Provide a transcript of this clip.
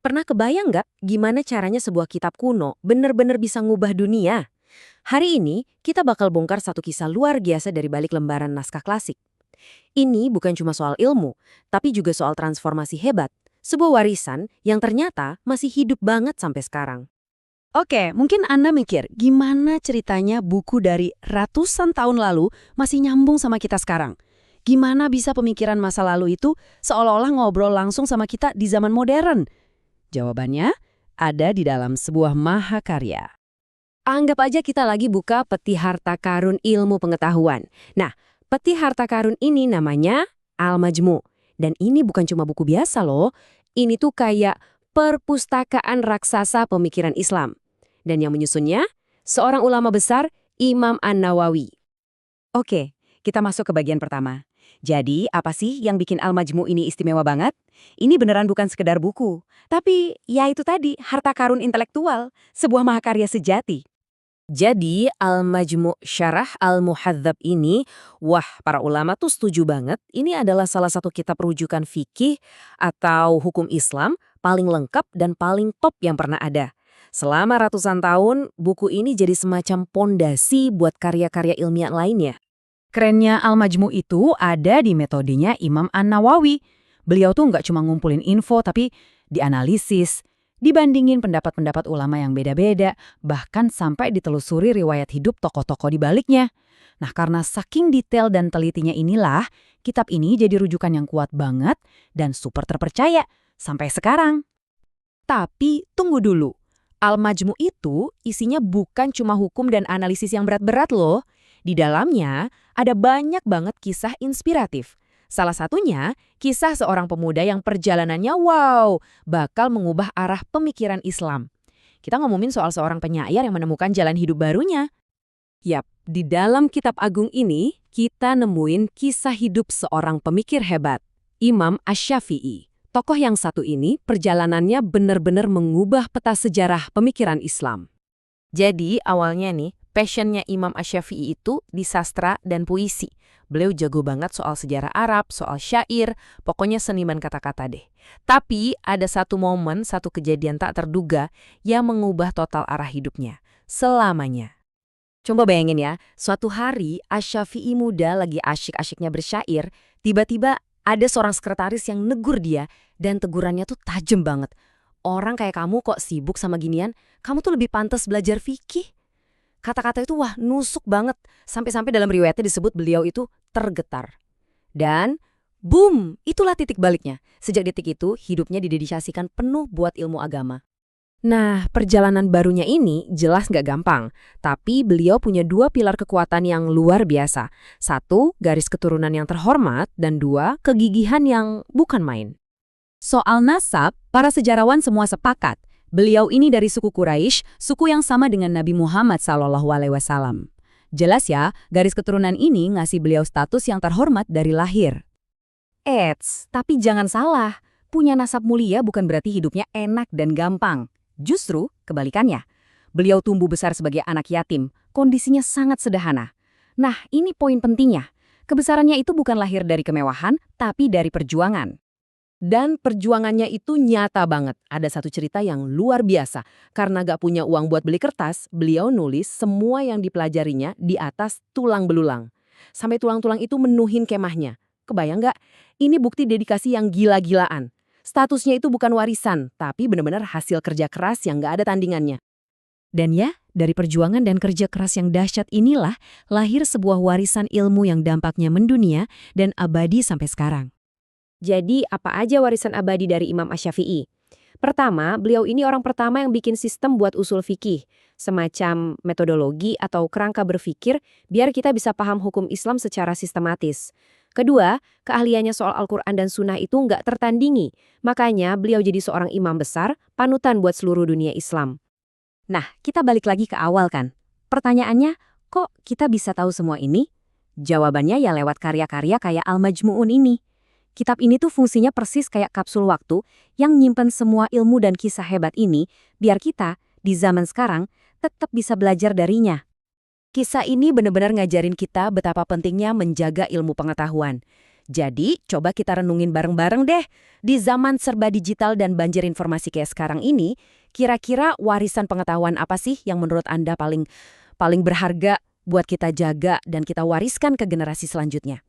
Pernah kebayang nggak gimana caranya sebuah kitab kuno bener-bener bisa ngubah dunia? Hari ini, kita bakal bongkar satu kisah luar biasa dari balik lembaran naskah klasik. Ini bukan cuma soal ilmu, tapi juga soal transformasi hebat. Sebuah warisan yang ternyata masih hidup banget sampai sekarang. Oke, mungkin Anda mikir, gimana ceritanya buku dari ratusan tahun lalu masih nyambung sama kita sekarang? Gimana bisa pemikiran masa lalu itu seolah-olah ngobrol langsung sama kita di zaman modern? Jawabannya ada di dalam sebuah mahakarya. Anggap aja kita lagi buka peti harta karun ilmu pengetahuan. Nah, peti harta karun ini namanya Al-Majmu. Dan ini bukan cuma buku biasa loh. Ini tuh kayak perpustakaan raksasa pemikiran Islam. Dan yang menyusunnya, seorang ulama besar, Imam An-Nawawi. Oke, kita masuk ke bagian pertama. Jadi, apa sih yang bikin Al-Majmu ini istimewa banget? Ini beneran bukan sekedar buku. Tapi, ya itu tadi, harta karun intelektual, sebuah mahakarya sejati. Jadi, Al-Majmu' Syarah Al-Muhadzab ini, wah, para ulama tuh setuju banget. Ini adalah salah satu kitab rujukan fikih atau hukum Islam paling lengkap dan paling top yang pernah ada. Selama ratusan tahun, buku ini jadi semacam pondasi buat karya-karya ilmiah lainnya. Kerennya Al-Majmu itu ada di metodenya Imam An-Nawawi. Beliau tuh nggak cuma ngumpulin info, tapi dianalisis, dibandingin pendapat-pendapat ulama yang beda-beda, bahkan sampai ditelusuri riwayat hidup tokoh-tokoh di baliknya. Nah, karena saking detail dan telitinya inilah, kitab ini jadi rujukan yang kuat banget dan super terpercaya sampai sekarang. Tapi tunggu dulu, Al-Majmu itu isinya bukan cuma hukum dan analisis yang berat-berat loh. Di dalamnya ada banyak banget kisah inspiratif. Salah satunya, kisah seorang pemuda yang perjalanannya bakal mengubah arah pemikiran Islam. Kita ngomongin soal seorang penyair yang menemukan jalan hidup barunya. Yap, di dalam kitab agung ini, kita nemuin kisah hidup seorang pemikir hebat, Imam Asy-Syafi'i. Tokoh yang satu ini, perjalanannya benar-benar mengubah peta sejarah pemikiran Islam. Jadi, awalnya nih, passionnya Imam Asy-Syafi'i itu di sastra dan puisi. Beliau jago banget soal sejarah Arab, soal syair, pokoknya seniman kata-kata deh. Tapi ada satu momen, satu kejadian tak terduga yang mengubah total arah hidupnya. Selamanya. Coba bayangin ya, suatu hari Asy-Syafi'i muda lagi asyik-asyiknya bersyair, tiba-tiba ada seorang sekretaris yang negur dia dan tegurannya tuh tajam banget. Orang kayak kamu kok sibuk sama ginian, kamu tuh lebih pantas belajar fikih. Kata-kata itu wah nusuk banget, sampai-sampai dalam riwayatnya disebut beliau itu tergetar. Dan boom, itulah titik baliknya. Sejak detik itu, hidupnya didedikasikan penuh buat ilmu agama. Nah, perjalanan barunya ini jelas nggak gampang, tapi beliau punya dua pilar kekuatan yang luar biasa. Satu, garis keturunan yang terhormat, dan dua, kegigihan yang bukan main. Soal nasab, para sejarawan semua sepakat. Beliau ini dari suku Quraisy, suku yang sama dengan Nabi Muhammad SAW. Jelas ya, garis keturunan ini ngasih beliau status yang terhormat dari lahir. Tapi jangan salah, punya nasab mulia bukan berarti hidupnya enak dan gampang. Justru kebalikannya. Beliau tumbuh besar sebagai anak yatim, kondisinya sangat sederhana. Nah, ini poin pentingnya. Kebesarannya itu bukan lahir dari kemewahan, tapi dari perjuangan. Dan perjuangannya itu nyata banget. Ada satu cerita yang luar biasa. Karena gak punya uang buat beli kertas, beliau nulis semua yang dipelajarinya di atas tulang belulang. Sampai tulang-tulang itu menuhin kemahnya. Kebayang gak? Ini bukti dedikasi yang gila-gilaan. Statusnya itu bukan warisan, tapi benar-benar hasil kerja keras yang gak ada tandingannya. Dan ya, dari perjuangan dan kerja keras yang dahsyat inilah lahir sebuah warisan ilmu yang dampaknya mendunia dan abadi sampai sekarang. Jadi, apa aja warisan abadi dari Imam Asy-Syafi'i? Pertama, beliau ini orang pertama yang bikin sistem buat usul fikih, semacam metodologi atau kerangka berpikir biar kita bisa paham hukum Islam secara sistematis. Kedua, keahliannya soal Al-Quran dan Sunnah itu nggak tertandingi, makanya beliau jadi seorang imam besar, panutan buat seluruh dunia Islam. Nah, kita balik lagi ke awal kan? Pertanyaannya, kok kita bisa tahu semua ini? Jawabannya ya lewat karya-karya kayak Al-Majmu'un ini. Kitab ini tuh fungsinya persis kayak kapsul waktu yang nyimpen semua ilmu dan kisah hebat ini biar kita, di zaman sekarang, tetap bisa belajar darinya. Kisah ini benar-benar ngajarin kita betapa pentingnya menjaga ilmu pengetahuan. Jadi, coba kita renungin bareng-bareng deh. Di zaman serba digital dan banjir informasi kayak sekarang ini, kira-kira warisan pengetahuan apa sih yang menurut Anda paling berharga buat kita jaga dan kita wariskan ke generasi selanjutnya?